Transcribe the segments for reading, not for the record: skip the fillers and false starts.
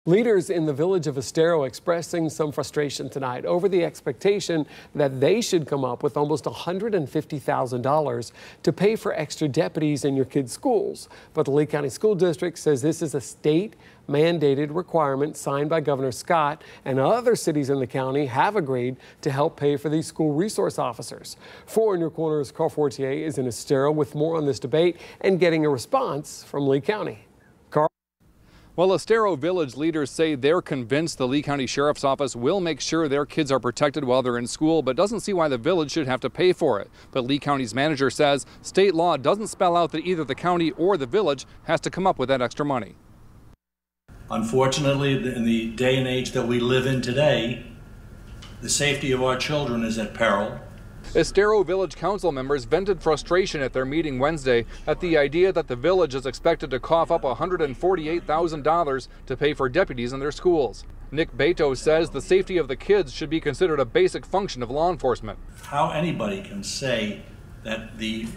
Leaders in the Village of Estero expressing some frustration tonight over the expectation that they should come up with almost $150,000 to pay for extra deputies in your kids' schools. But the Lee County School District says this is a state-mandated requirement signed by Governor Scott, and other cities in the county have agreed to help pay for these school resource officers. For In Your Corner's Carl Fortier is in Estero with more on this debate and getting a response from Lee County. Carl? Well, Estero Village leaders say they're convinced the Lee County Sheriff's Office will make sure their kids are protected while they're in school, but doesn't see why the village should have to pay for it. But Lee County's manager says state law doesn't spell out that either the county or the village has to come up with that extra money. Unfortunately, in the day and age that we live in today, the safety of our children is at peril. Estero Village Council members vented frustration at their meeting Wednesday at the idea that the village is expected to cough up $148,000 to pay for deputies in their schools. Nick Beto says the safety of the kids should be considered a basic function of law enforcement. How anybody can say that the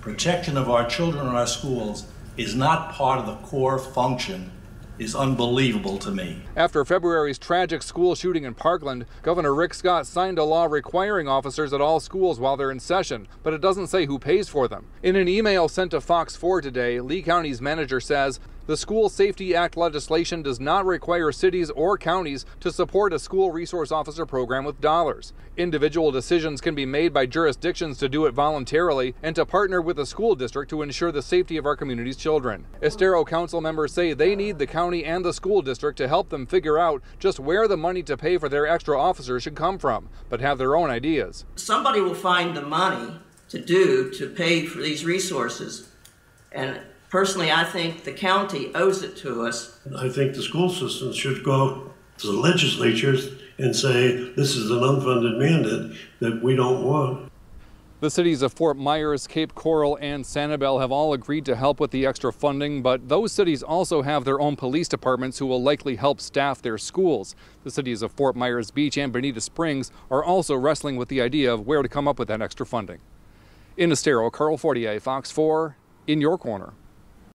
protection of our children in our schools is not part of the core function is unbelievable to me. After February's tragic school shooting in Parkland, Governor Rick Scott signed a law requiring officers at all schools while they're in session, but it doesn't say who pays for them. In an email sent to Fox 4 today, Lee County's manager says the School Safety Act legislation does not require cities or counties to support a school resource officer program with dollars. Individual decisions can be made by jurisdictions to do it voluntarily and to partner with the school district to ensure the safety of our community's children. Estero council members say they need the county and the school district to help them figure out just where the money to pay for their extra officers should come from, but have their own ideas. Somebody will find the money to pay for these resources, and personally, I think the county owes it to us. I think the school system should go to the legislatures and say this is an unfunded mandate that we don't want. The cities of Fort Myers, Cape Coral, and Sanibel have all agreed to help with the extra funding, but those cities also have their own police departments who will likely help staff their schools. The cities of Fort Myers Beach and Bonita Springs are also wrestling with the idea of where to come up with that extra funding. In Estero, Carl Fortier, Fox 4, In Your Corner.